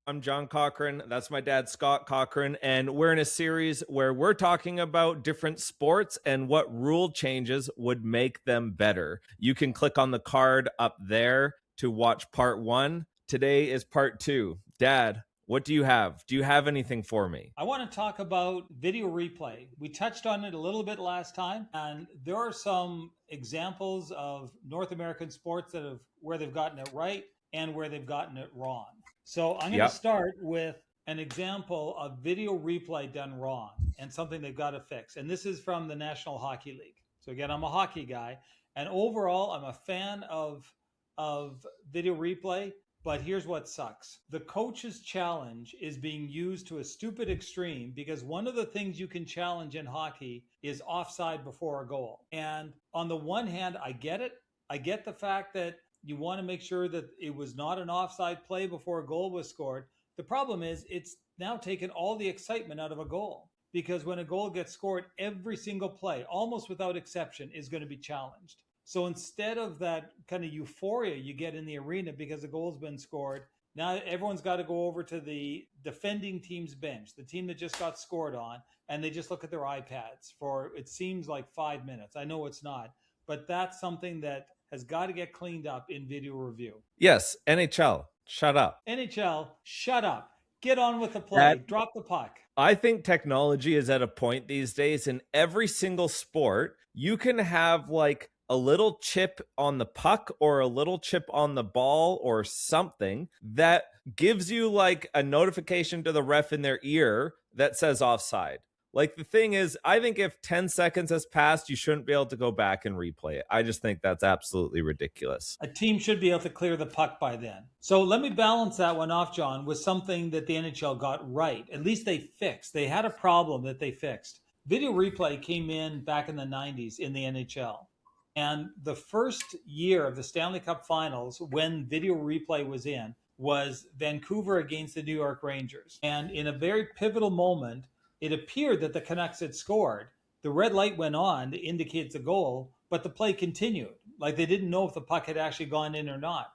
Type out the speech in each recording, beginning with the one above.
I'm John Cochran. That's my dad, Scott Cochran. And we're in a series where we're talking about different sports and what rule changes would make them better. You can click on the card up there to watch part 1. Today is part 2. Dad, what do you have? Do you have anything for me? I want to talk about video replay. We touched on it a little bit last time, and there are some examples of North American sports where they've gotten it right and where they've gotten it wrong. So I'm going to Yep. start with an example of video replay done wrong and something they've got to fix. And this is from the National Hockey League. So again, I'm a hockey guy, and overall, I'm a fan of video replay. But here's what sucks. The coach's challenge is being used to a stupid extreme because one of the things you can challenge in hockey is offside before a goal. And on the one hand, I get it. I get the fact that you want to make sure that it was not an offside play before a goal was scored. The problem is it's now taken all the excitement out of a goal because when a goal gets scored, every single play, almost without exception, is going to be challenged. So instead of that kind of euphoria you get in the arena because a goal's been scored, now everyone's got to go over to the defending team's bench, the team that just got scored on, and they just look at their iPads for, it seems like 5 minutes. I know it's not, but that's something that has got to get cleaned up in video review. Yes, NHL, shut up. NHL, shut up. Get on with the play. Drop the puck. I think technology is at a point these days in every single sport. You can have like a little chip on the puck or a little chip on the ball or something that gives you like a notification to the ref in their ear that says offside. Like the thing is, I think if 10 seconds has passed, you shouldn't be able to go back and replay it. I just think that's absolutely ridiculous. A team should be able to clear the puck by then. So let me balance that one off, John, with something that the NHL got right. At least they fixed. They had a problem that they fixed. Video replay came in back in the 90s in the NHL. And the first year of the Stanley Cup Finals, when video replay was in, was Vancouver against the New York Rangers. And in a very pivotal moment, it appeared that the Canucks had scored. The red light went on to indicate the goal, but the play continued. Like they didn't know if the puck had actually gone in or not.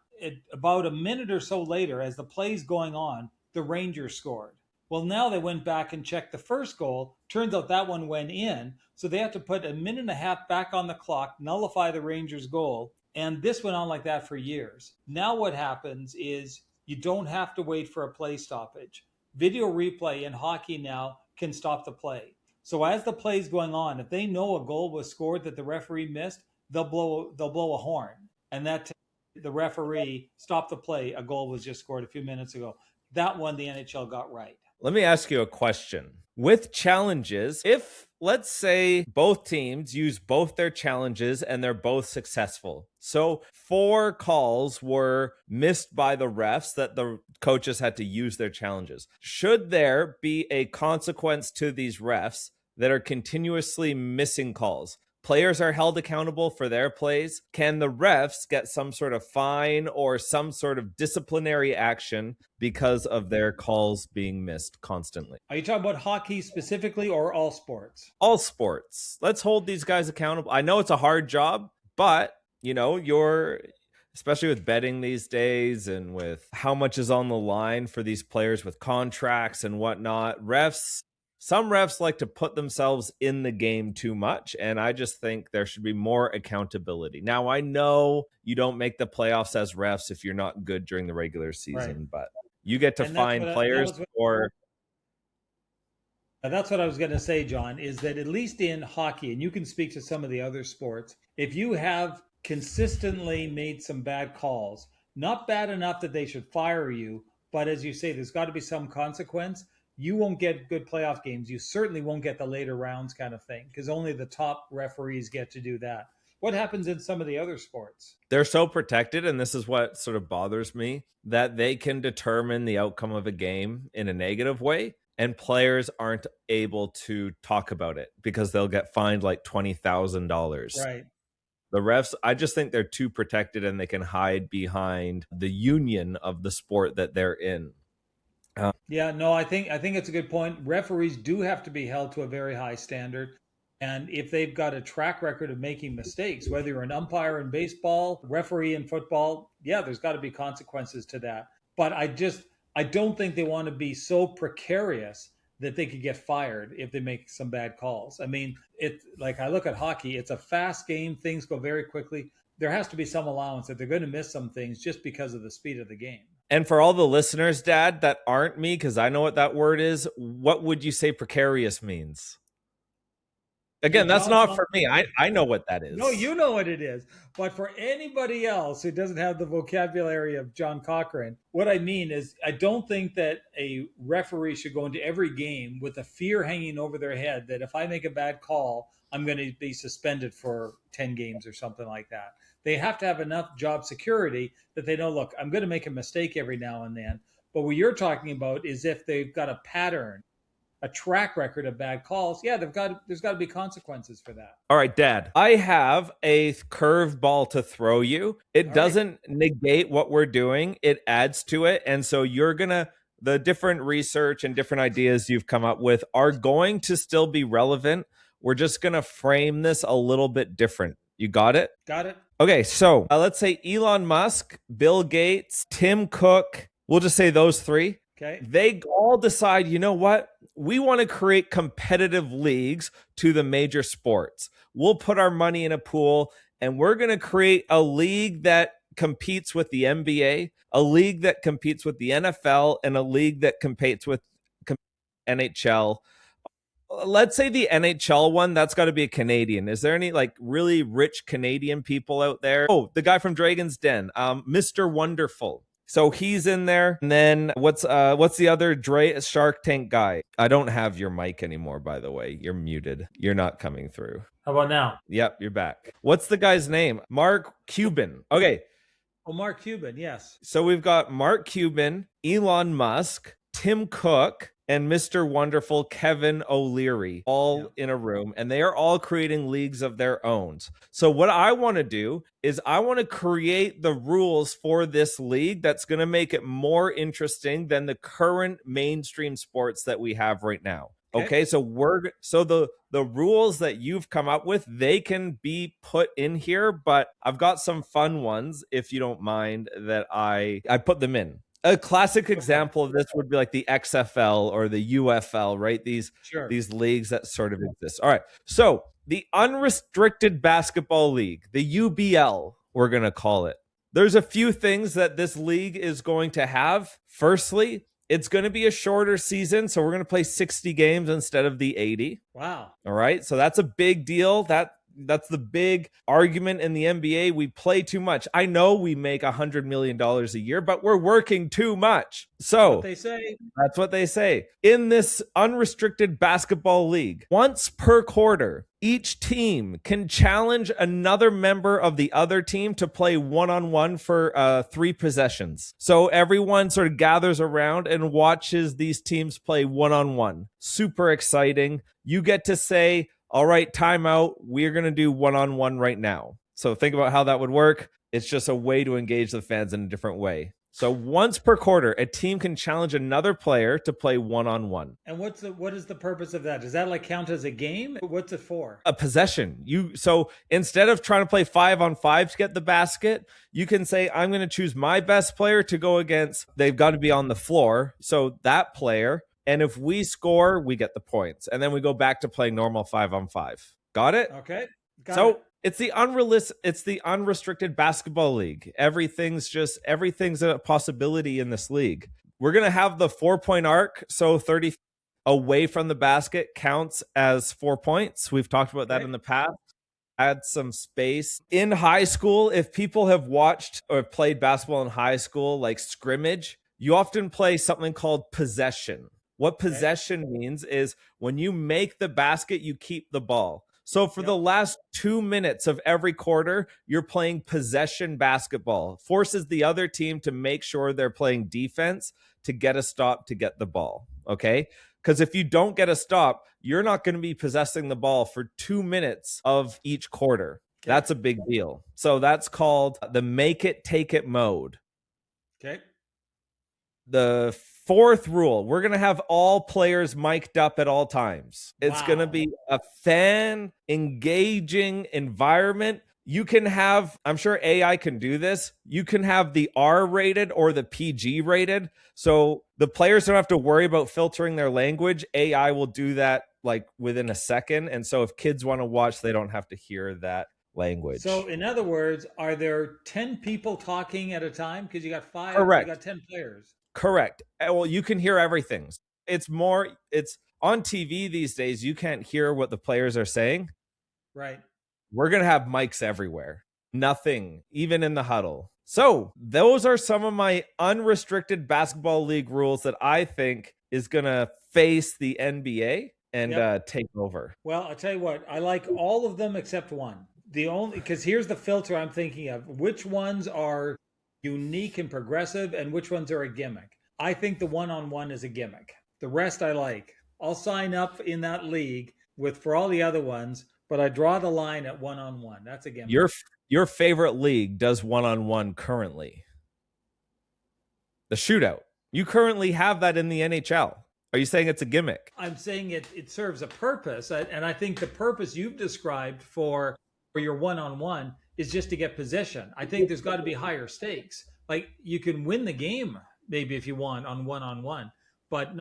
About a minute or so later, as the play's going on, the Rangers scored. Well, now they went back and checked the first goal. Turns out that one went in. So they have to put a minute and a half back on the clock, nullify the Rangers' goal. And this went on like that for years. Now what happens is you don't have to wait for a play stoppage. Video replay in hockey now can stop the play. So as the play's going on, if they know a goal was scored that the referee missed, they'll blow a horn. And that the referee stopped the play. A goal was just scored a few minutes ago. That one the NHL got right. Let me ask you a question. With challenges, if let's say both teams use both their challenges and they're both successful. So 4 calls were missed by the refs that the coaches had to use their challenges. Should there be a consequence to these refs that are continuously missing calls? Players are held accountable for their plays. Can the refs get some sort of fine or some sort of disciplinary action because of their calls being missed constantly? Are you talking about hockey specifically or all sports? All sports. Let's hold these guys accountable. I know it's a hard job, but especially with betting these days and with how much is on the line for these players with contracts and whatnot, some refs like to put themselves in the game too much, and I just think there should be more accountability. Now, I know you don't make the playoffs as refs if you're not good during the regular season, right, but you get to find players That's what I was going to say, John, is that at least in hockey, and you can speak to some of the other sports, if you have consistently made some bad calls, not bad enough that they should fire you, but as you say, there's got to be some consequence. You won't get good playoff games. You certainly won't get the later rounds kind of thing because only the top referees get to do that. What happens in some of the other sports? They're so protected, and this is what sort of bothers me, that they can determine the outcome of a game in a negative way, and players aren't able to talk about it because they'll get fined like $20,000. Right. The refs, I just think they're too protected and they can hide behind the union of the sport that they're in. I think it's a good point. Referees do have to be held to a very high standard. And if they've got a track record of making mistakes, whether you're an umpire in baseball, referee in football, there's got to be consequences to that. But I don't think they want to be so precarious that they could get fired if they make some bad calls. I mean, it like I look at hockey, it's a fast game, things go very quickly. There has to be some allowance that they're going to miss some things just because of the speed of the game. And for all the listeners, Dad, that aren't me, because I know what that word is, what would you say precarious means? Again, that's not for me. I know what that is. No, you know what it is. But for anybody else who doesn't have the vocabulary of John Cochran, what I mean is I don't think that a referee should go into every game with a fear hanging over their head that if I make a bad call, I'm going to be suspended for 10 games or something like that. They have to have enough job security that they know, look, I'm going to make a mistake every now and then. But what you're talking about is if they've got a pattern, a track record of bad calls, yeah, there's got to be consequences for that. All right, Dad, I have a curved ball to throw you. It doesn't negate what we're doing. It adds to it. And so the different research and different ideas you've come up with are going to still be relevant. We're just going to frame this a little bit different. You got it? Got it. Okay, so let's say Elon Musk, Bill Gates, Tim Cook. We'll just say those three. Okay. They all decide, you know what? We want to create competitive leagues to the major sports. We'll put our money in a pool and we're going to create a league that competes with the NBA, a league that competes with the NFL, and a league that competes with NHL. Let's say the NHL one, that's got to be a Canadian. Is there any like really rich Canadian people out there? Oh, the guy from Dragon's Den, Mr. Wonderful. So he's in there. And then what's the other Shark Tank guy? I don't have your mic anymore, by the way. You're muted. You're not coming through. How about now? Yep, you're back. What's the guy's name? Mark Cuban. Okay. Oh, Mark Cuban, yes. So we've got Mark Cuban, Elon Musk, Tim Cook, and Mr. Wonderful Kevin O'Leary all in a room, and they are all creating leagues of their own. So what I want to do is I want to create the rules for this league that's going to make it more interesting than the current mainstream sports that we have right now. Okay, so the rules that you've come up with, they can be put in here, but I've got some fun ones, if you don't mind, that I put them in. A classic example of this would be like the XFL or the UFL, right? These leagues that sort of exist. All right. So the Unrestricted Basketball League, the UBL, we're going to call it. There's a few things that this league is going to have. Firstly, it's going to be a shorter season. So we're going to play 60 games instead of the 80. Wow. All right. So that's a big deal. That's the big argument in the NBA. We play too much. I know we make $100 million a year, but we're working too much. So that's what they say. In this unrestricted basketball league, once per quarter, each team can challenge another member of the other team to play one-on-one for 3 possessions. So everyone sort of gathers around and watches these teams play one-on-one. Super exciting. You get to say, all right, timeout. We're going to do one-on-one right now. So think about how that would work. It's just a way to engage the fans in a different way. So once per quarter, a team can challenge another player to play one-on-one. And what is the purpose of that? Does that like count as a game? What's it for? A possession. So instead of trying to play 5-on-5 to get the basket, you can say, I'm going to choose my best player to go against. They've got to be on the floor. So that player. And if we score, we get the points. And then we go back to playing normal 5-on-5. Got it? Okay. It's the unrestricted basketball league. Everything's a possibility in this league. We're going to have the 4-point arc. So 30 away from the basket counts as 4 points. We've talked about that in the past. Add some space. In high school, if people have watched or played basketball in high school, like scrimmage, you often play something called possession. What possession means is when you make the basket, you keep the ball. So for the last 2 minutes of every quarter, you're playing possession basketball. Forces the other team to make sure they're playing defense to get a stop to get the ball. Okay? Because if you don't get a stop, you're not going to be possessing the ball for 2 minutes of each quarter. That's a big deal. So that's called the make it, take it mode. Okay. The 4th rule, we're going to have all players mic'd up at all times. It's going to be a fan engaging environment. you can have, I'm sure AI can do this. You can have the R rated or the PG rated. So the players don't have to worry about filtering their language. AI will do that like within a second. And so if kids want to watch, they don't have to hear that language. So, in other words, are there 10 people talking at a time? Because you got Correct. you got 10 players. Correct. Well, you can hear everything. It's on TV these days. You can't hear what the players are saying. Right. We're going to have mics everywhere. Nothing, even in the huddle. So those are some of my unrestricted basketball league rules that I think is going to face the NBA and take over. Well, I'll tell you what, I like all of them except one. Because here's the filter I'm thinking of. Which ones are unique and progressive and which ones are a gimmick? I think the one-on-one is a gimmick. The rest I like. I'll sign up in that league for all the other ones, but I draw the line at one-on-one. That's a gimmick. Your favorite league does one-on-one currently. The shootout. You currently have that in the NHL. Are you saying it's a gimmick? I'm saying it serves a purpose, and I think the purpose you've described for your one-on-one is just to get possession. I think there's got to be higher stakes. Like you can win the game maybe if you want on one-on-one, but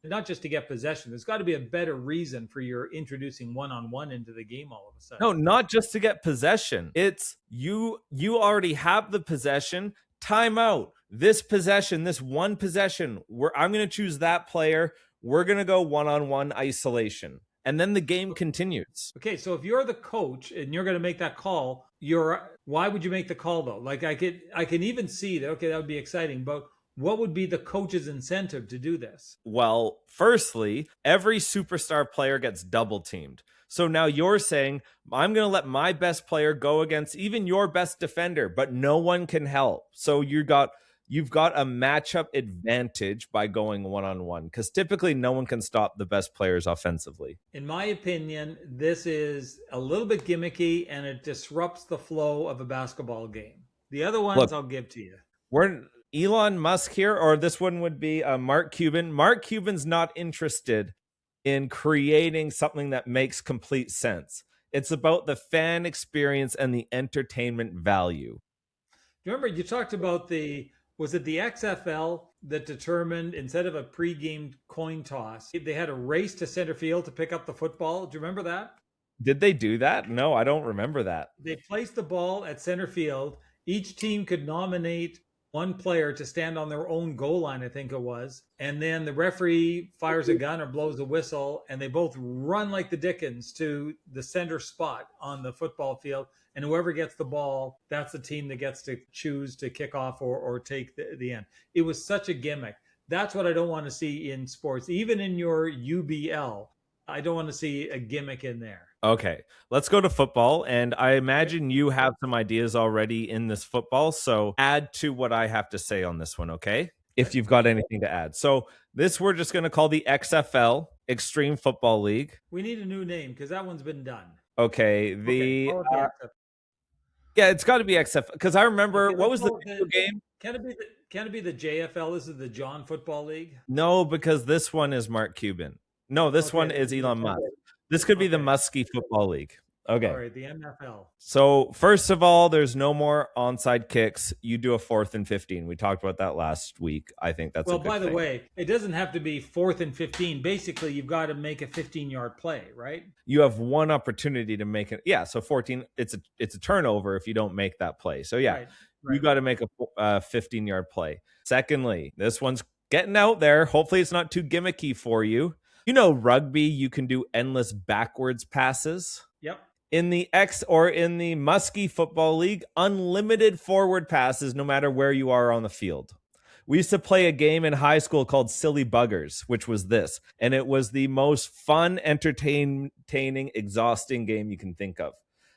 not just to get possession. There's got to be a better reason for your introducing one-on-one into the game all of a sudden. No, not just to get possession. It's you already have the possession. Timeout. This possession, this one possession, I'm going to choose that player. We're going to go one-on-one isolation. And then the game continues. Okay, so if you're the coach and you're going to make that call, why would you make the call though? Like I can even see that, okay, that would be exciting, but what would be the coach's incentive to do this? Well, firstly, every superstar player gets double teamed. So now you're saying, I'm going to let my best player go against even your best defender, but no one can help. So you've got a matchup advantage by going one-on-one because typically no one can stop the best players offensively. In my opinion, this is a little bit gimmicky and it disrupts the flow of a basketball game. The other ones I'll give to you. We're Elon Musk here, or this one would be Mark Cuban. Mark Cuban's not interested in creating something that makes complete sense. It's about the fan experience and the entertainment value. Remember, you talked about was it the XFL that determined instead of a pregame coin toss, they had a race to center field to pick up the football? Do you remember that? Did they do that? No, I don't remember that. They placed the ball at center field. Each team could nominate one player to stand on their own goal line, I think it was. And then the referee fires a gun or blows a whistle, and they both run like the Dickens to the center spot on the football field. And whoever gets the ball, that's the team that gets to choose to kick off or take the end. It was such a gimmick. That's what I don't want to see in sports. Even in your UBL, I don't want to see a gimmick in there. Okay, let's go to football. And I imagine you have some ideas already in this football. So add to what I have to say on this one, okay? If you've got anything to add. So this we're just going to call the XFL, Extreme Football League. We need a new name because that one's been done. Okay, yeah, it's got to be XFL because I remember what was the game? Can it be the JFL? This is the John Football League. No, because this one is Mark Cuban. No, this one is Elon Musk. This could be the Musky Football League. Okay. All right, the NFL. So first of all, there's no more onside kicks. You do a 4th and 15. We talked about that last week. I think that's well. By the way, it doesn't have to be 4th and 15. Basically, you've got to make a 15-yard play, right? You have one opportunity to make it. Yeah, so 14. It's a turnover if you don't make that play. So yeah, right. You got to make a 15-yard play. Secondly, this one's getting out there. Hopefully, it's not too gimmicky for you. You know, rugby, you can do endless backwards passes. Yep. In the in the Musky Football League, unlimited forward passes no matter where you are on the field. We used to play a game in high school called Silly Buggers, which was this. And it was the most fun, entertaining, exhausting game you can think of.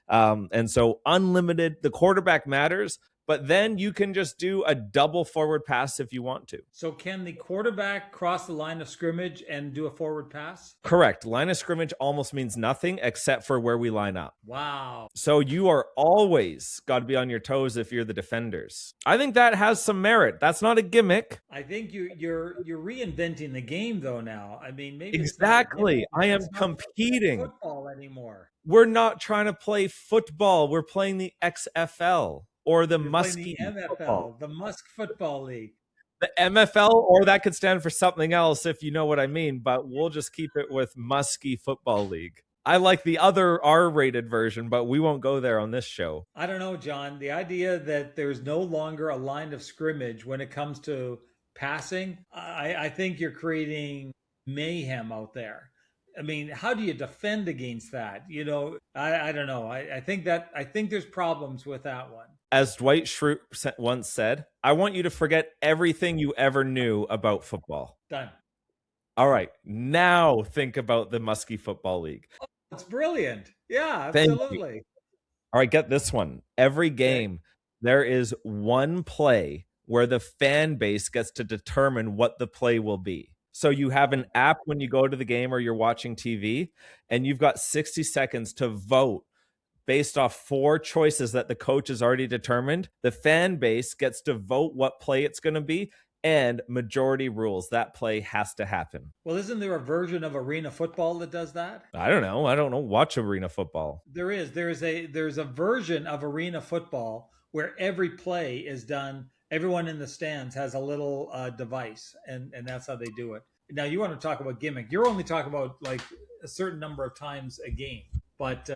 And so unlimited, the quarterback matters, but then you can just do a double forward pass if you want to. So can the quarterback cross the line of scrimmage and do a forward pass? Correct. Line of scrimmage almost means nothing except for where we line up. Wow. So you are always got to be on your toes if you're the defenders. I think that has some merit. That's not a gimmick. I think you're reinventing the game though now. I mean, maybe exactly. I am it's not competing. football anymore. We're not trying to play football. We're playing the XFL or the Musky the MFL, football. the Musk Football League. The MFL, or that could stand for something else if you know what I mean, but we'll just keep it with Musky Football League. I like the other R-rated version, but we won't go there on this show. I don't know, John. The idea that there's no longer a line of scrimmage when it comes to passing, I think you're creating mayhem out there. I mean, how do you defend against that? You know, I don't know. I think there's problems with that one. As Dwight Schrute once said, I want you to forget everything you ever knew about football. Done. All right. Now think about the Musky Football League. Oh, it's brilliant. Yeah, absolutely. All right, get this one. Every game, there is one play where the fan base gets to determine what the play will be. So you have an app when you go to the game or you're watching TV, and you've got 60 seconds to vote based off 4 choices that the coach has already determined. The fan base gets to vote what play it's going to be, and majority rules. That play has to happen. Well, isn't there a version of arena football that does that? I don't know. Watch arena football. There is. There's a version of arena football where every play is done. Everyone in the stands has a little device, and that's how they do it. Now, you want to talk about gimmick. You're only talking about like a certain number of times a game, but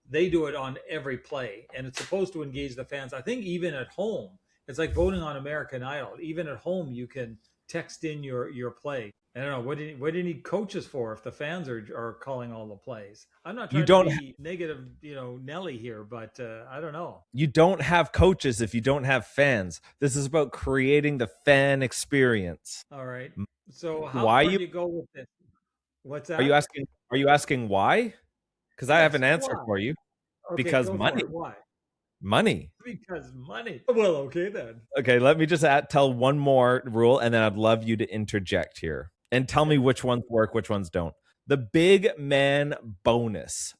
they do it on every play, and it's supposed to engage the fans. I think even at home, it's like voting on American Idol. Even at home, you can text in your play. I don't know. What do you need coaches for if the fans are calling all the plays? I'm not trying to be negative, Nelly here, but I don't know. You don't have coaches if you don't have fans. This is about creating the fan experience. All right. So how far do you go with this? What's that? Are you asking why? Because I have an answer for you. Okay, Because money. Why? Money. Because money. Well, okay then. Okay, let me just tell one more rule, and then I'd love you to interject here and tell me which ones work, which ones don't. The big man bonus.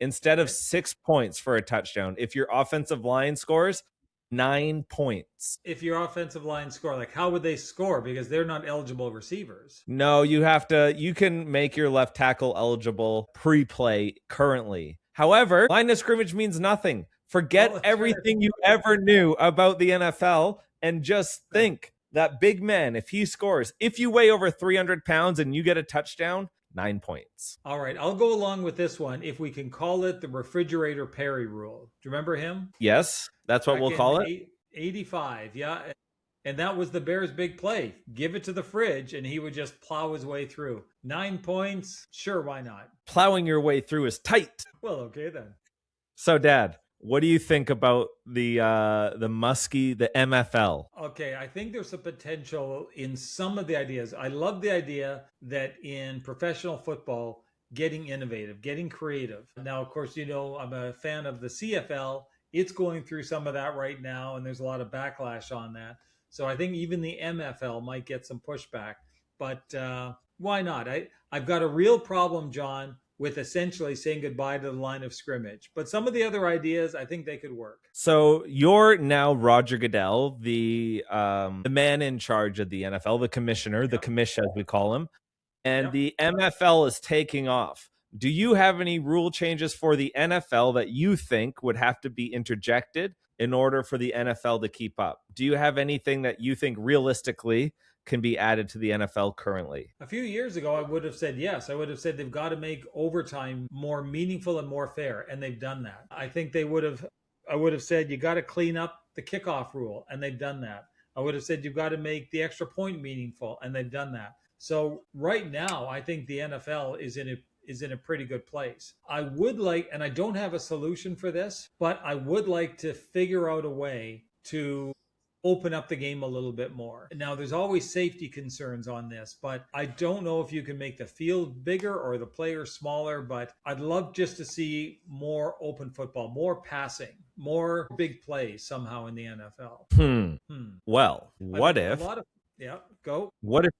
Instead of 6 points for a touchdown, if your offensive line scores 9 points. If your offensive line score, like how would they score? Because they're not eligible receivers. No, you can make your left tackle eligible pre-play currently. However, line of scrimmage means nothing. Forget everything you ever knew about the NFL and just think that big man, if he scores, if you weigh over 300 pounds and you get a touchdown, 9 points. All right, I'll go along with this one if we can call it the refrigerator Perry rule. Do you remember him? Yes, that's what we'll call it. 85, yeah. And that was the Bears' big play. Give it to the fridge, and he would just plow his way through. 9 points, sure, why not? Plowing your way through is tight. Well, okay then. So, Dad, what do you think about the Musky, the MFL? Okay, I think there's a potential in some of the ideas. I love the idea that in professional football, getting innovative, getting creative. Now, of course, I'm a fan of the CFL. It's going through some of that right now, and there's a lot of backlash on that. So I think even the MFL might get some pushback. But why not? I've got a real problem, John, with essentially saying goodbye to the line of scrimmage. But some of the other ideas, I think they could work. So you're now Roger Goodell, the man in charge of the NFL, the commissioner, the commish as we call him, and the MFL is taking off. Do you have any rule changes for the NFL that you think would have to be interjected in order for the NFL to keep up? Do you have anything that you think realistically can be added to the NFL currently? A few years ago, I would have said yes. I would have said they've got to make overtime more meaningful and more fair, and they've done that. I think I would have said you got to clean up the kickoff rule, and they've done that. I would have said you've got to make the extra point meaningful, and they've done that. So right now, I think the NFL is in a pretty good place. I would like, and I don't have a solution for this, but I would like to figure out a way to open up the game a little bit more. Now, there's always safety concerns on this, but I don't know if you can make the field bigger or the players smaller, but I'd love just to see more open football, more passing. more big plays somehow in the NFL. Well, I mean, a lot of, yeah, go. what if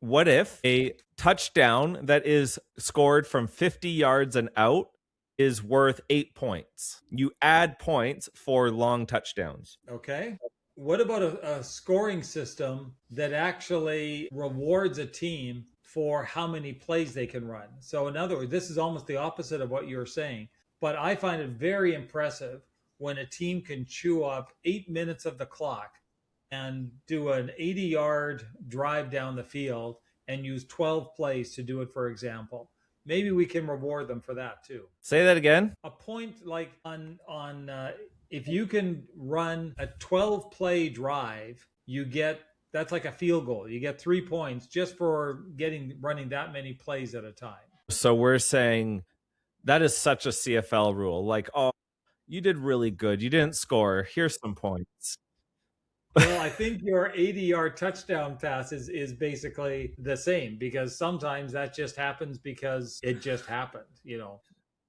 what if a touchdown that is scored from 50 yards and out is worth 8 points? You add points for long touchdowns. Okay. What about a scoring system that actually rewards a team for how many plays they can run? So, in other words, this is almost the opposite of what you're saying, but I find it very impressive when a team can chew up 8 minutes of the clock and do an 80-yard drive down the field and use 12 plays to do it, for example. Maybe we can reward them for that too. Say that again. A point like on if you can run a 12 play drive, you get that's like a field goal. You get 3 points just for running that many plays at a time. So we're saying that is such a CFL rule. Like, oh, you did really good. You didn't score. Here's some points. Well, I think your 80-yard touchdown pass is basically the same, because sometimes that just happens because it just happened, you know.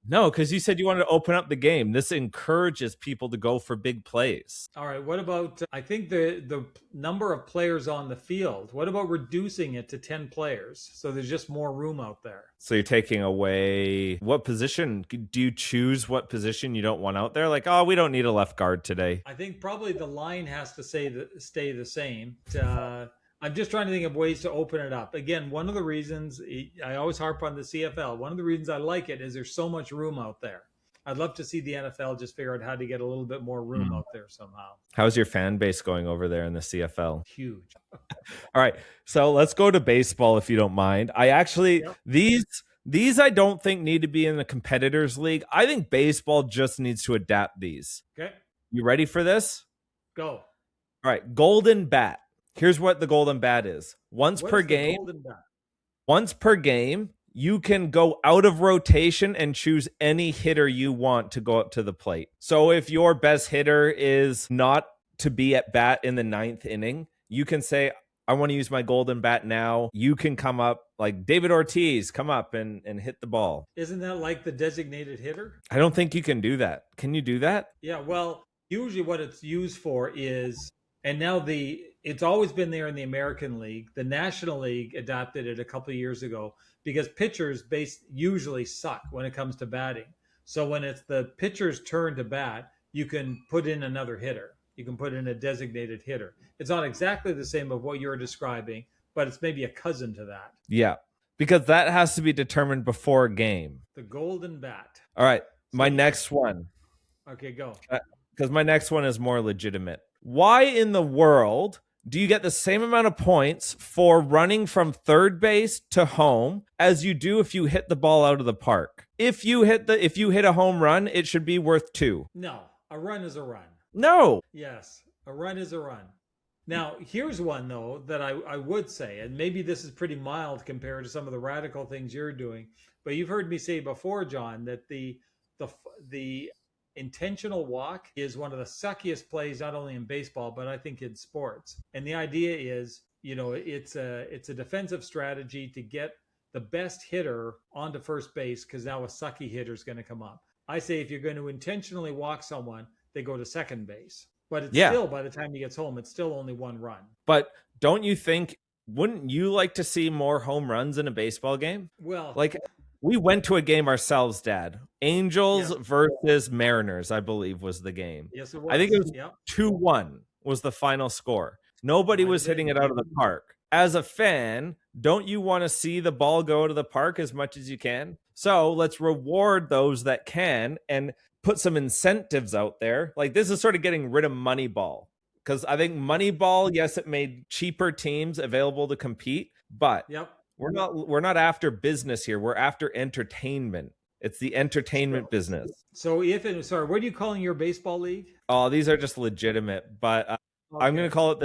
No, because you said you wanted to open up the game. This encourages people to go for big plays. All right. What about, I think the number of players on the field, what about reducing it to 10 players so there's just more room out there? So you're taking away what position? Do you choose what position you don't want out there? Like, oh, we don't need a left guard today. I think probably the line has to stay the same. I'm just trying to think of ways to open it up. Again, one of the reasons I always harp on the CFL, one of the reasons I like it is there's so much room out there. I'd love to see the NFL just figure out how to get a little bit more room out there somehow. How's your fan base going over there in the CFL? Huge. All right. So let's go to baseball if you don't mind. I actually, these I don't think need to be in the competitors league. I think baseball just needs to adapt these. Okay. You ready for this? Go. All right. Golden bat. Here's what the golden bat is. Once per game, you can go out of rotation and choose any hitter you want to go up to the plate. So if your best hitter is not to be at bat in the 9th inning, you can say, I want to use my golden bat now. You can come up, like David Ortiz, come up and hit the ball. Isn't that like the designated hitter? I don't think you can do that. Can you do that? Yeah, well, usually what it's used for is, and now it's always been there in the American League. The National League adopted it a couple of years ago because pitchers usually suck when it comes to batting. So when it's the pitcher's turn to bat, you can put in another hitter. You can put in a designated hitter. It's not exactly the same of what you're describing, but it's maybe a cousin to that. Yeah, because that has to be determined before a game. The golden bat. All right, my next one. Okay, go. Because my next one is more legitimate. Why in the world do you get the same amount of points for running from third base to home as you do if you hit the ball out of the park? If you hit a home run, it should be worth 2. No, a run is a run. No. Yes, a run is a run. Now, here's one, though, that I would say, and maybe this is pretty mild compared to some of the radical things you're doing, but you've heard me say before, John, that the intentional walk is one of the suckiest plays, not only in baseball, but I think in sports. And the idea is, it's a defensive strategy to get the best hitter onto first base, because now a sucky hitter is going to come up. I say if you're going to intentionally walk someone, they go to second base. But it's still, by the time he gets home, it's still only one run. But don't you think, wouldn't you like to see more home runs in a baseball game? Well, like we went to a game ourselves, Dad. Angels versus Mariners, I believe, was the game. Yes, it was. I think it was 2-1 was the final score. Nobody was hitting it out of the park. As a fan, don't you want to see the ball go to the park as much as you can? So let's reward those that can and put some incentives out there. Like, this is sort of getting rid of Moneyball, because I think Moneyball, yes, it made cheaper teams available to compete, but we're not after business here. We're after entertainment. It's the entertainment business. So what are you calling your baseball league? Oh, these are just legitimate, but I'm going to call it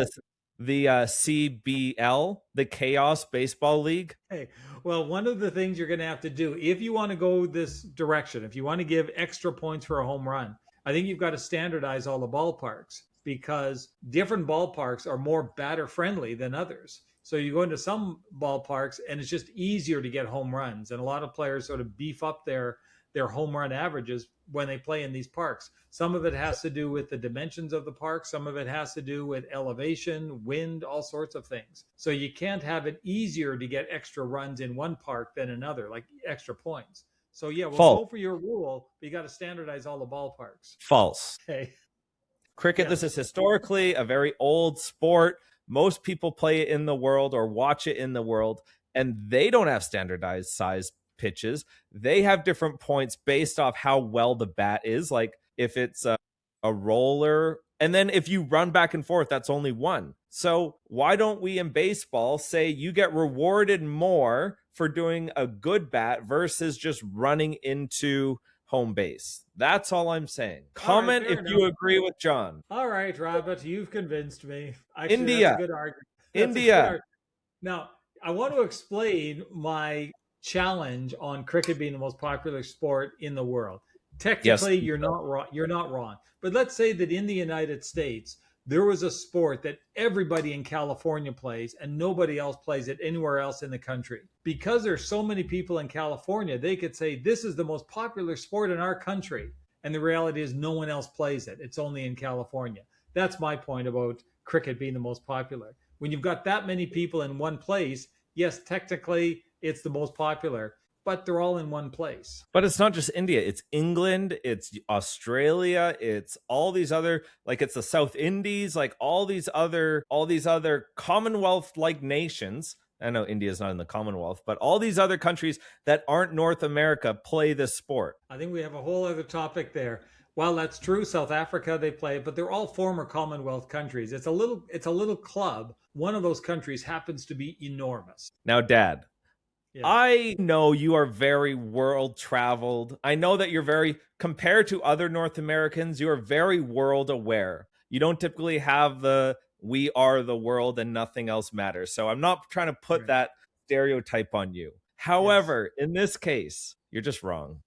the CBL, the Chaos Baseball League. Hey, well, one of the things you're going to have to do, if you want to go this direction, if you want to give extra points for a home run, I think you've got to standardize all the ballparks, because different ballparks are more batter friendly than others. So you go into some ballparks and it's just easier to get home runs. And a lot of players sort of beef up their home run averages when they play in these parks. Some of it has to do with the dimensions of the park. Some of it has to do with elevation, wind, all sorts of things. So you can't have it easier to get extra runs in one park than another, like extra points. So yeah, we'll False. go for your rule, but you got to standardize all the ballparks. False. Okay. Cricket, Yes. this is historically a very old sport. Most people play it in the world or watch it in the world, and they don't have standardized size pitches. They have different points based off how well the bat is. Like if it's a roller, and then if you run back and forth, that's only one. So why don't we in baseball say you get rewarded more for doing a good bat versus just running into home base? That's all I'm saying. Comment if you agree with John. All right, Robert, you've convinced me. Actually, India. that's a good argument. India. Now, I want to explain my challenge on cricket being the most popular sport in the world. Technically, Yes. you're not wrong. You're not wrong. But let's say that in the United States, there was a sport that everybody in California plays and nobody else plays it anywhere else in the country. Because there's so many people in California, they could say this is the most popular sport in our country. And the reality is no one else plays it. It's only in California. That's my point about cricket being the most popular. When you've got that many people in one place, yes, technically it's the most popular, but they're all in one place. But it's not just India. It's England. It's Australia. It's all these other, like it's the South Indies, like all these other Commonwealth-like nations. I know India is not in the Commonwealth, but all these other countries that aren't North America play this sport. I think we have a whole other topic there. While that's true, South Africa, they play it, but they're all former Commonwealth countries. It's a little club. One of those countries happens to be enormous. Now, Dad, Yeah. I know you are very world traveled. I know that you're very, compared to other North Americans, you are very world aware. You don't typically have the we are the world and nothing else matters. So I'm not trying to put that stereotype on you. However, in this case, you're just wrong.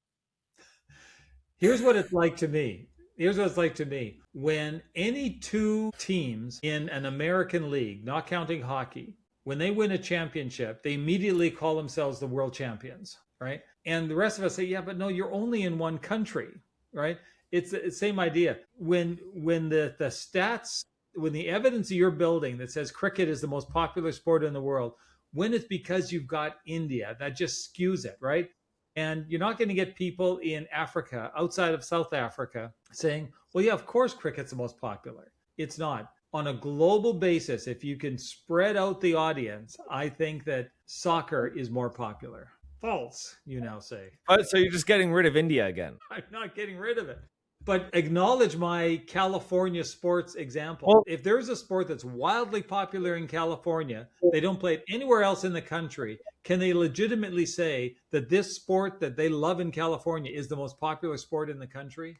Here's what it's like to me. Here's what it's like to me. When any two teams in an American league, not counting hockey, when they win a championship, they immediately call themselves the world champions, right? And the rest of us say, yeah, but no, you're only in one country, right? It's the same idea. When the stats, when the evidence you're building that says cricket is the most popular sport in the world, when it's because you've got India, that just skews it, right? And you're not going to get people in Africa, outside of South Africa, saying, well, yeah, of course cricket's the most popular. It's not. On a global basis, if you can spread out the audience, I think that soccer is more popular. False, you now say. So you're just getting rid of India again. I'm not getting rid of it. But acknowledge my California sports example. Well, if there's a sport that's wildly popular in California, they don't play it anywhere else in the country, can they legitimately say that this sport that they love in California is the most popular sport in the country?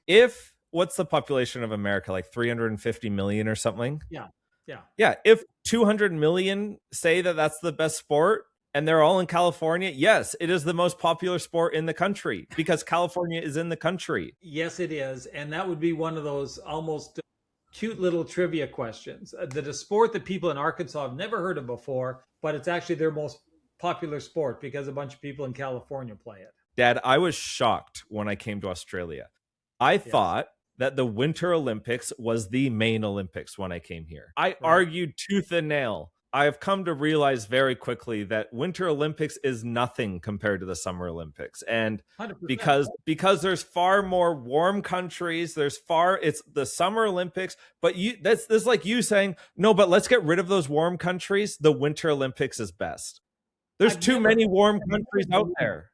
What's the population of America? Like 350 million or something? Yeah. If 200 million say that that's the best sport, and they're all in California, yes, it is the most popular sport in the country because California is in the country. Yes, it is. And that would be one of those almost cute little trivia questions. That a sport that people in Arkansas have never heard of before, but it's actually their most popular sport because a bunch of people in California play it. Dad, I was shocked when I came to Australia. I thought that the Winter Olympics was the main Olympics when I came here. I argued tooth and nail. I have come to realize very quickly that Winter Olympics is nothing compared to the Summer Olympics. And 100%. because there's far more warm countries, it's the Summer Olympics, but that's like you saying, no, but let's get rid of those warm countries. The Winter Olympics is best. There's too many warm countries out there.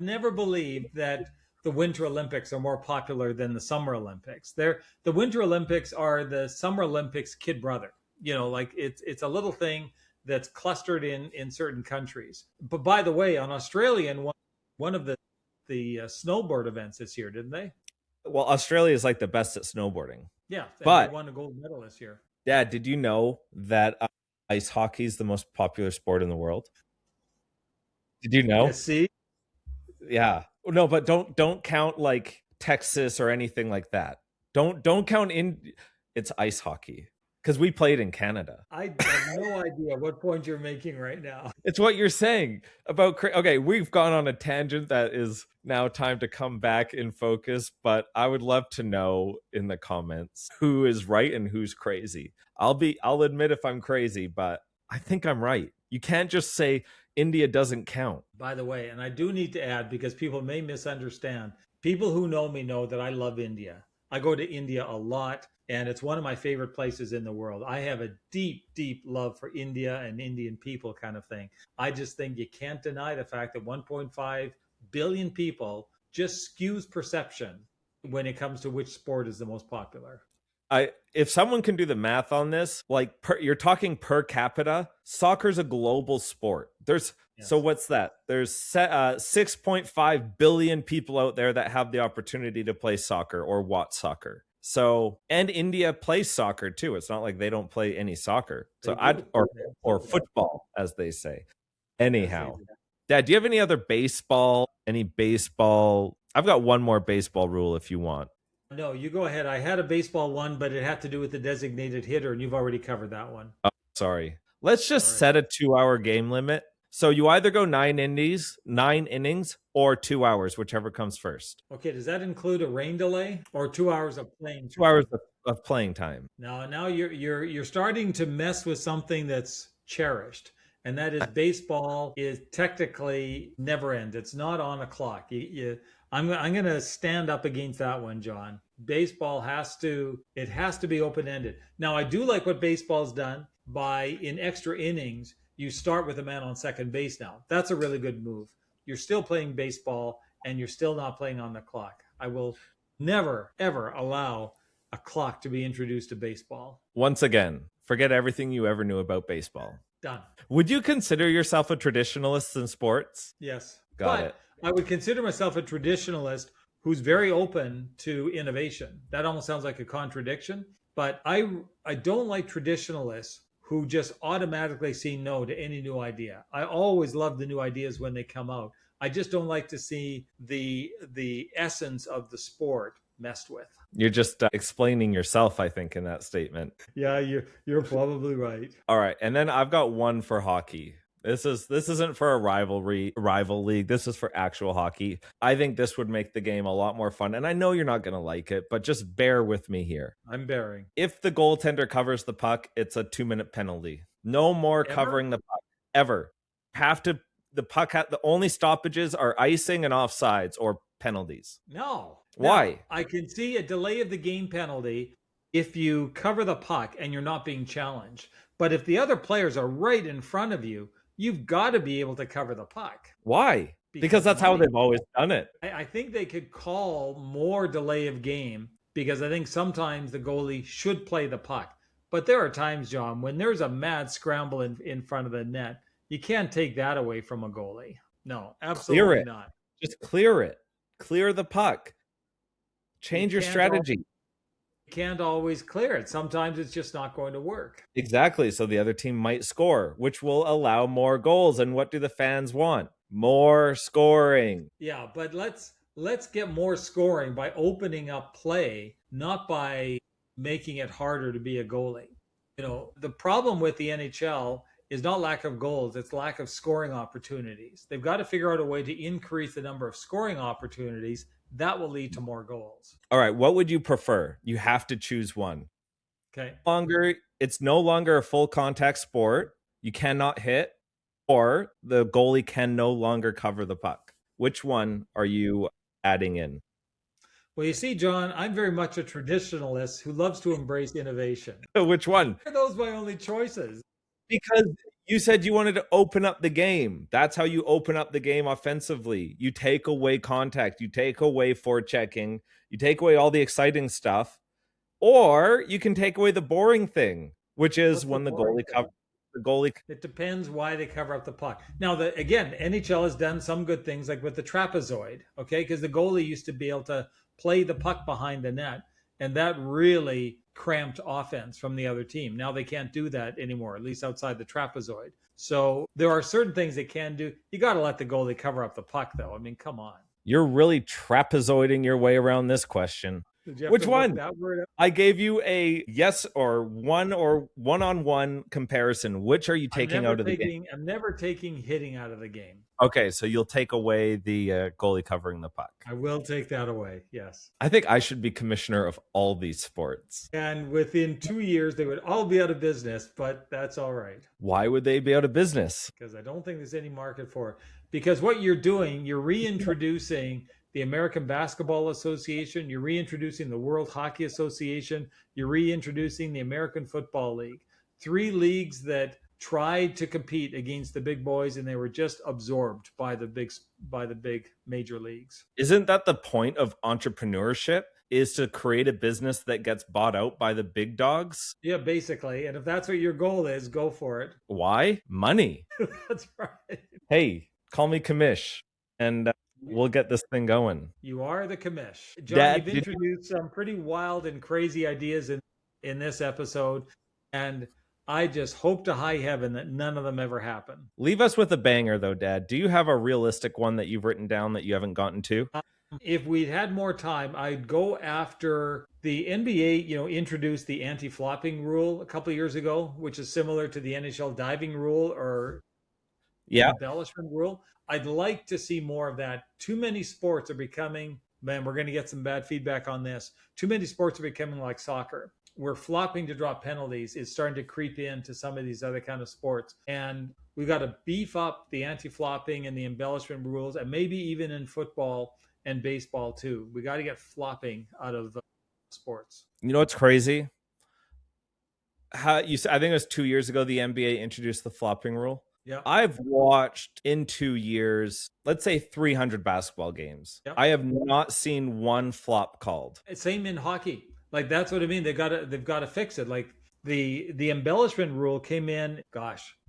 Never believed that the Winter Olympics are more popular than the Summer Olympics. The Winter Olympics are the Summer Olympics kid brother. You know, like it's a little thing that's clustered in certain countries. But by the way, on Australian one of the snowboard events this year, didn't they? Well, Australia is like the best at snowboarding. Yeah, but they won a gold medal this year. Dad, did you know that ice hockey is the most popular sport in the world? Did you know? Yeah, see? Yeah. No, but don't count like Texas or anything like that. Don't count in. It's ice hockey. because we played in Canada. I have no idea what point you're making right now. It's what you're saying about. Okay, we've gone on a tangent that is now time to come back in focus, but I would love to know in the comments who is right and who's crazy. I'll admit if I'm crazy, but I think I'm right. You can't just say India doesn't count. By the way, and I do need to add because people may misunderstand. People who know me know that I love India. I go to India a lot, and it's one of my favorite places in the world. I have a deep, deep love for India and Indian people, kind of thing. I just think you can't deny the fact that 1.5 billion people just skews perception when it comes to which sport is the most popular. If someone can do the math on this, like you're talking per capita, soccer's a global sport. So what's that? There's 6.5 billion people out there that have the opportunity to play soccer or watch soccer. So, and India plays soccer too. It's not like they don't play any soccer. So or football, as they say. Anyhow, Dad, do you have any other baseball? Any baseball? I've got one more baseball rule if you want. No, you go ahead. I had a baseball one, but it had to do with the designated hitter, and you've already covered that one. Oh, sorry. Let's just set a 2-hour game limit. So you either go 9 innings, or 2 hours, whichever comes first. Okay, does that include a rain delay or 2 hours of playing time? 2 hours of playing time. Now you're starting to mess with something that's cherished, and that is baseball is technically never end. It's not on a clock. I'm going to stand up against that one, John. Baseball has to be open-ended. Now, I do like what baseball's done by in extra innings, you start with a man on second base now. That's a really good move. You're still playing baseball and you're still not playing on the clock. I will never, ever allow a clock to be introduced to baseball. Once again, forget everything you ever knew about baseball. Done. Would you consider yourself a traditionalist in sports? Yes. Got it. I would consider myself a traditionalist who's very open to innovation. That almost sounds like a contradiction, but I don't like traditionalists who just automatically say no to any new idea. I always love the new ideas when they come out. I just don't like to see the essence of the sport messed with. You're just explaining yourself, I think, in that statement. Yeah, you're probably right. All right, and then I've got one for hockey. This isn't for a rival league. This is for actual hockey. I think this would make the game a lot more fun. And I know you're not going to like it, but just bear with me here. I'm bearing. If the goaltender covers the puck, it's a 2-minute penalty. No more covering the puck ever. The only stoppages are icing and offsides or penalties. No. Why? Now, I can see a delay of the game penalty if you cover the puck and you're not being challenged. But if the other players are right in front of you, you've got to be able to cover the puck. Why? Because that's how they've always done it. I think they could call more delay of game because I think sometimes the goalie should play the puck. But there are times, John, when there's a mad scramble in front of the net, you can't take that away from a goalie. No, absolutely not. Just clear it. Clear the puck. Change your strategy. Can't always clear it. Sometimes it's just not going to work. Exactly. So the other team might score, which will allow more goals. And what do the fans want? More scoring. Yeah, but let's get more scoring by opening up play, not by making it harder to be a goalie. You know, the problem with the NHL is not lack of goals, it's lack of scoring opportunities. They've got to figure out a way to increase the number of scoring opportunities. That will lead to more goals. All right. What would you prefer? You have to choose one. Okay. It's no longer a full contact sport. You cannot hit, or the goalie can no longer cover the puck. Which one are you adding in? Well, you see, John, I'm very much a traditionalist who loves to embrace innovation. Which one? Are those my only choices? Because you said you wanted to open up the game. That's how you open up the game offensively. You take away contact. You take away forechecking. You take away all the exciting stuff. Or you can take away the boring thing, which is when the goalie covers. It depends why they cover up the puck. Now, again, NHL has done some good things, like with the trapezoid, okay? Because the goalie used to be able to play the puck behind the net, and that really cramped offense from the other team. Now they can't do that anymore, at least outside the trapezoid. So there are certain things they can do. You got to let the goalie cover up the puck, though. I mean, come on. You're really trapezoiding your way around this question. Did you have Which to look one? that word up? I gave you a yes or one-on-one comparison. Which are you taking out of the game? I'm never taking hitting out of the game. Okay, so you'll take away the goalie covering the puck. I will take that away, yes. I think I should be commissioner of all these sports. And within 2 years, they would all be out of business, but that's all right. Why would they be out of business? Because I don't think there's any market for it. Because what you're doing, you're reintroducing the American Basketball Association, you're reintroducing the World Hockey Association, you're reintroducing the American Football League. 3 leagues that tried to compete against the big boys, and they were just absorbed by the big major leagues. Isn't that the point of entrepreneurship? Is to create a business that gets bought out by the big dogs? Yeah, basically. And if that's what your goal is, go for it. Why? Money. That's right. Hey, call me commish, and we'll get this thing going. You are the commish. John, Dad, you've introduced some pretty wild and crazy ideas in this episode, and I just hope to high heaven that none of them ever happen. Leave us with a banger, though, Dad. Do you have a realistic one that you've written down that you haven't gotten to? If we'd had more time, I'd go after the NBA, introduced the anti-flopping rule a couple of years ago, which is similar to the NHL diving rule or embellishment rule. I'd like to see more of that. Too many sports are becoming, man, we're going to get some bad feedback on this. Too many sports are becoming like soccer. We're flopping to draw penalties. It's starting to creep into some of these other kind of sports. And we've got to beef up the anti-flopping and the embellishment rules, and maybe even in football and baseball too. We got to get flopping out of sports. You know what's crazy? I think it was 2 years ago the NBA introduced the flopping rule. Yeah, I've watched in 2 years, let's say 300 basketball games. Yep. I have not seen one flop called. Same in hockey. Like, that's what I mean. They've got to fix it. Like the embellishment rule came in,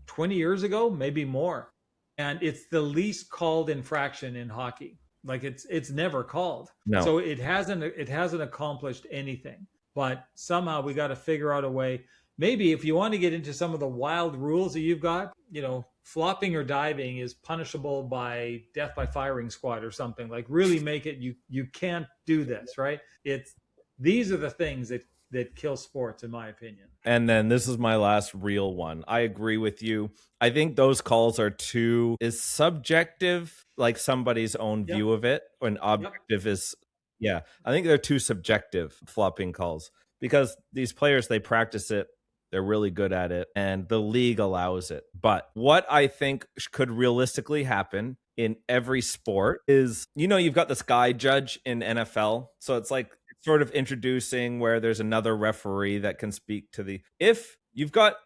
20 years ago, maybe more, and it's the least called infraction in hockey. Like, it's never called. No. So it hasn't accomplished anything. But somehow we got to figure out a way. Maybe if you want to get into some of the wild rules that you've got, flopping or diving is punishable by death by firing squad or something. Like, really make it, you can't do this, right? These are the things that kill sports, in my opinion. And then this is my last real one. I agree with you. I think those calls are too subjective, like somebody's own view of it, and objective is, I think they're too subjective, flopping calls, because these players, they practice it. They're really good at it, and the league allows it. But what I think could realistically happen in every sport is, you've got this guy judge in NFL. So it's like sort of introducing where there's another referee that can speak to if you've got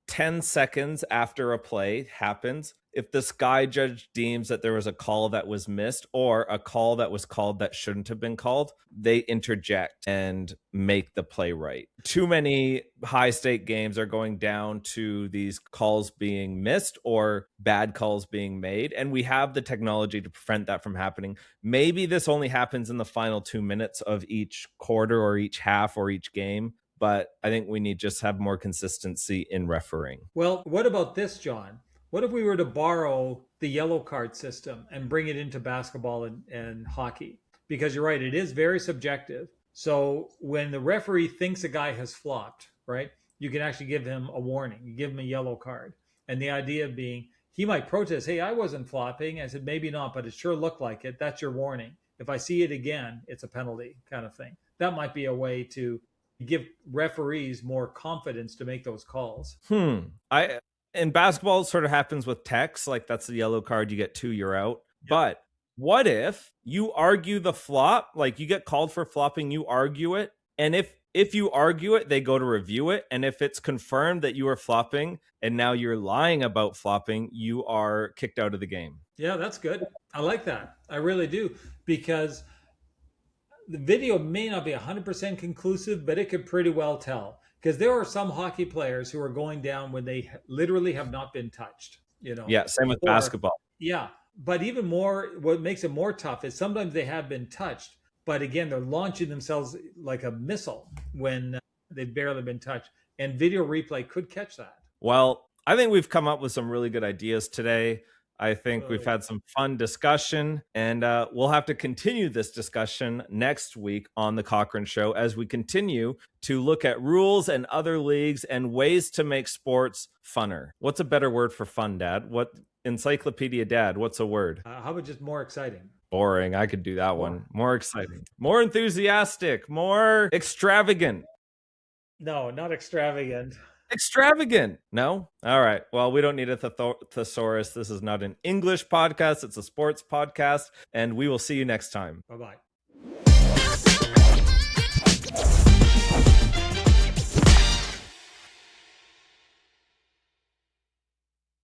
10 seconds after a play happens, if the sky judge deems that there was a call that was missed or a call that was called that shouldn't have been called, they interject and make the play right. Too many high stake games are going down to these calls being missed or bad calls being made, and we have the technology to prevent that from happening. Maybe this only happens in the final 2 minutes of each quarter or each half or each game, but I think we need just have more consistency in refereeing. Well, what about this, John? What if we were to borrow the yellow card system and bring it into basketball and hockey? Because you're right, it is very subjective. So when the referee thinks a guy has flopped, right, you can actually give him a warning. You give him a yellow card. And the idea being, he might protest, hey, I wasn't flopping. I said, maybe not, but it sure looked like it. That's your warning. If I see it again, it's a penalty kind of thing. That might be a way to give referees more confidence to make those calls. In basketball, it sort of happens with text. Like, that's the yellow card. You get 2, you're out. Yeah. But what if you argue the flop? Like, you get called for flopping, you argue it. And if you argue it, they go to review it. And if it's confirmed that you are flopping and now you're lying about flopping, you are kicked out of the game. Yeah, that's good. I like that. I really do. Because the video may not be 100% conclusive, but it could pretty well tell. Because there are some hockey players who are going down when they literally have not been touched. Yeah, same with basketball. Yeah, but even more, what makes it more tough is sometimes they have been touched, but again, they're launching themselves like a missile when they've barely been touched. And video replay could catch that. Well, I think we've come up with some really good ideas today. I think we've had some fun discussion, and we'll have to continue this discussion next week on the Cochrane Show as we continue to look at rules and other leagues and ways to make sports funner. What's a better word for fun, Dad? What Encyclopedia Dad, what's a word? How about just more exciting? Boring. I could do that one. More exciting. More enthusiastic. More extravagant. No, not extravagant. Extravagant. No? All right. Well, we don't need a thesaurus. This is not an English podcast. It's a sports podcast. And we will see you next time. Bye-bye.